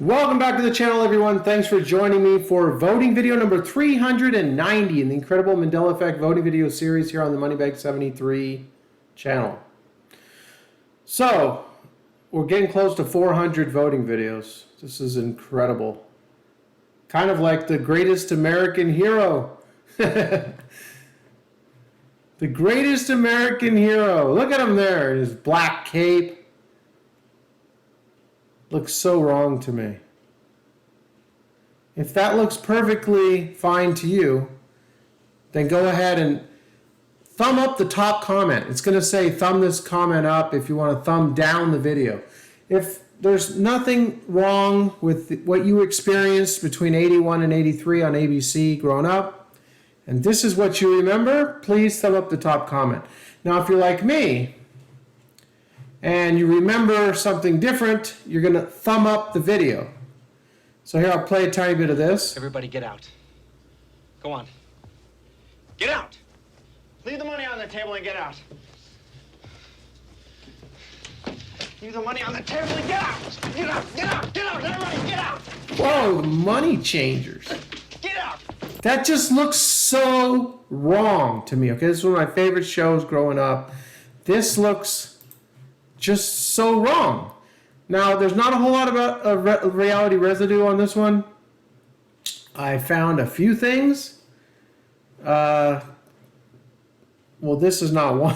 Welcome back to the channel, everyone. Thanks for joining me for voting video number 390 in the incredible Mandela Effect voting video series here on the Moneybag 73 channel. So, we're getting close to 400 voting videos. This is incredible. Kind of like the greatest American hero. The greatest American hero. Look at him there in his black cape. Looks so wrong to me. If that looks perfectly fine to you, then go ahead and thumb up the top comment. It's going to say thumb this comment up if you want to thumb down the video. If there's nothing wrong with what you experienced between 81 and 83 on ABC growing up, and this is what you remember, please thumb up the top comment. Now, if you're like me, and you remember something different, you're going to thumb up the video. So here, I'll play a tiny bit of this. Everybody get out. Go on. Get out! Leave the money on the table and get out. Leave the money on the table and get out! Get out! Get out! Get out! Everybody get out! Whoa, the money changers. Get out! That just looks so wrong to me, okay? This is one of my favorite shows growing up. This looks just so wrong. Now, there's not a whole lot about reality residue on this one. I found a few things. Well, this is not one.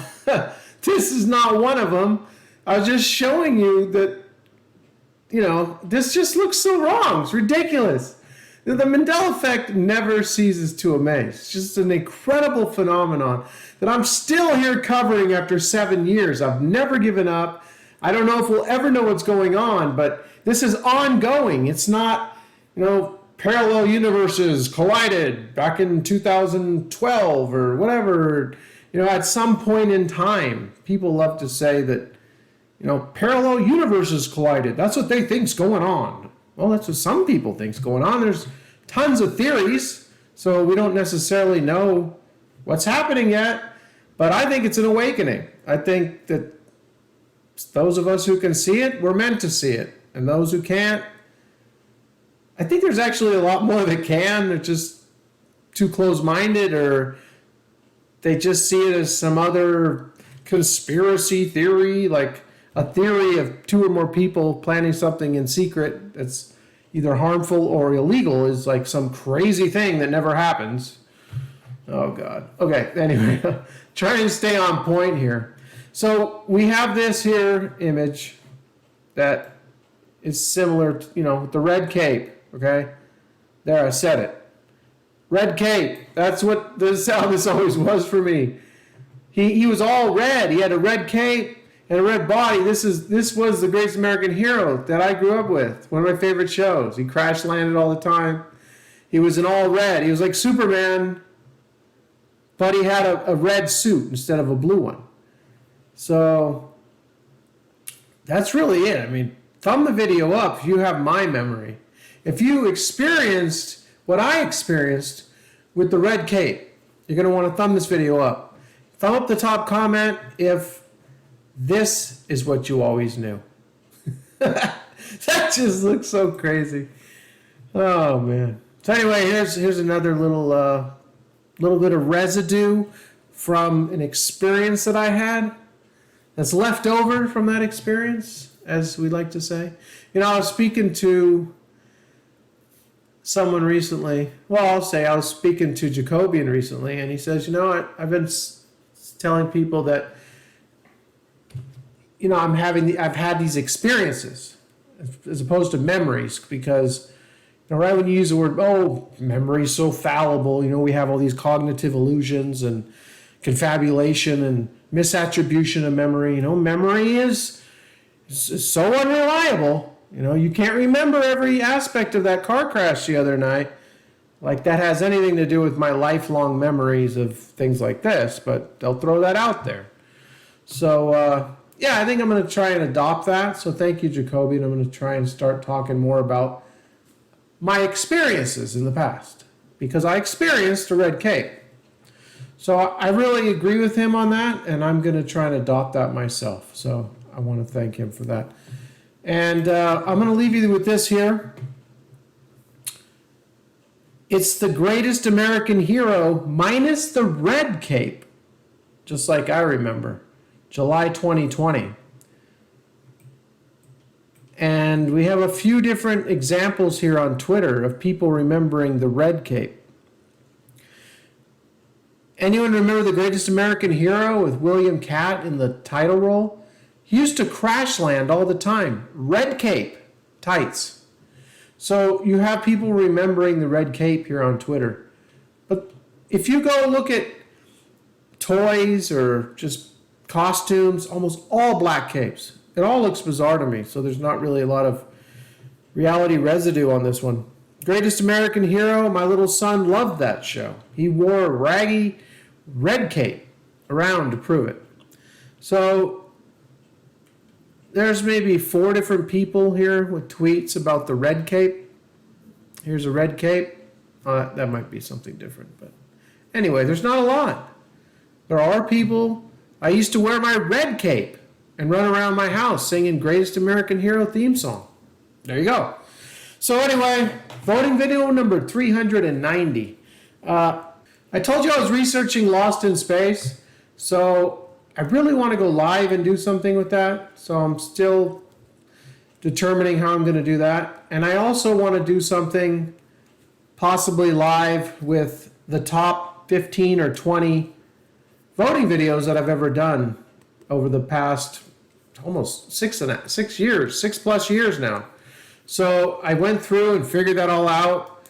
This is not one of them. I was just showing you that, you know, this just looks so wrong. It's ridiculous. The Mandela Effect never ceases to amaze. It's just an incredible phenomenon that I'm still here covering after 7 years. I've never given up. I don't know if we'll ever know what's going on, but this is ongoing. It's not, you know, parallel universes collided back in 2012 or whatever. You know, at some point in time, people love to say that, you know, parallel universes collided. That's what they think's going on. Well, that's what some people think's going on. There's tons of theories, so we don't necessarily know what's happening yet, but I think it's an awakening. I think that those of us who can see it, we're meant to see it. And those who can't, I think there's actually a lot more that can. They're just too close-minded, or they just see it as some other conspiracy theory, like a theory of 2 or more people planning something in secret that's either harmful or illegal is like some crazy thing that never happens. Oh, God. Okay, anyway, trying to stay on point here. So we have this here image that is similar to, you know, the red cape, okay? There, I said it. Red cape. That's what this, how this always was for me. He was all red. He had a red cape and a red body. This was the greatest American hero that I grew up with. One of my favorite shows. He crash landed all the time. He was in all red. He was like Superman, but he had a red suit instead of a blue one. So that's really it. I mean, thumb the video up if you have my memory. If you experienced what I experienced with the red cape, you're going to want to thumb this video up. Thumb up the top comment if this is what you always knew. That just looks so crazy. Oh, man. So anyway, here's another little bit of residue from an experience that I had that's left over from that experience, as we like to say. You know, I was speaking to someone recently. Well, I'll say I was speaking to Jacobian recently, and he says, you know, I've been telling people that, you know, I've had these experiences as opposed to memories, because, you know, right when you use the word, oh, memory's so fallible, you know, we have all these cognitive illusions and confabulation and misattribution of memory. You know, memory is so unreliable. You know, you can't remember every aspect of that car crash the other night. Like that has anything to do with my lifelong memories of things like this, but they'll throw that out there. So, yeah, I think I'm going to try and adopt that. So thank you, Jacoby, and I'm going to try and start talking more about my experiences in the past, because I experienced a red cape. So I really agree with him on that, and I'm going to try and adopt that myself. So I want to thank him for that. And I'm going to leave you with this here. It's the greatest American hero minus the red cape, just like I remember. July 2020. And we have a few different examples here on Twitter of people remembering the red cape. Anyone remember the greatest American hero with William Catt in the title role? He used to crash land all the time. Red cape, tights. So you have people remembering the red cape here on Twitter. But if you go look at toys or just costumes, almost all black capes. It all looks bizarre to me, so there's not really a lot of reality residue on this one. Greatest American Hero, my little son loved that show. He wore a raggy red cape around to prove it. So there's maybe 4 different people here with tweets about the red cape. Here's a red cape. That might be something different, but anyway, there's not a lot. There are people. I used to wear my red cape and run around my house singing Greatest American Hero theme song. There you go. So anyway, voting video number 390. I told you I was researching Lost in Space, so I really want to go live and do something with that. So I'm still determining how I'm going to do that. And I also want to do something possibly live with the top 15 or 20 voting videos that I've ever done over the past almost 6 plus years now. So I went through and figured that all out.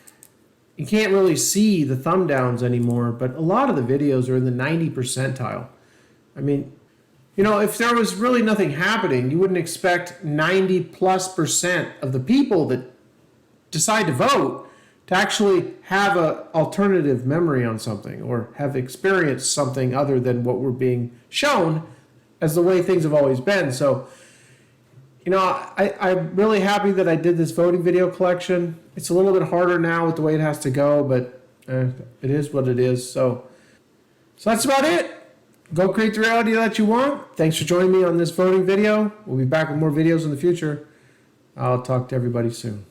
You can't really see the thumb downs anymore, but a lot of the videos are in the 90 percentile. I mean, you know, if there was really nothing happening, you wouldn't expect 90+% of the people that decide to vote to actually have an alternative memory on something or have experienced something other than what we're being shown as the way things have always been. So, you know, I'm really happy that I did this voting video collection. It's a little bit harder now with the way it has to go, but it is what it is. So that's about it. Go create the reality that you want. Thanks for joining me on this voting video. We'll be back with more videos in the future. I'll talk to everybody soon.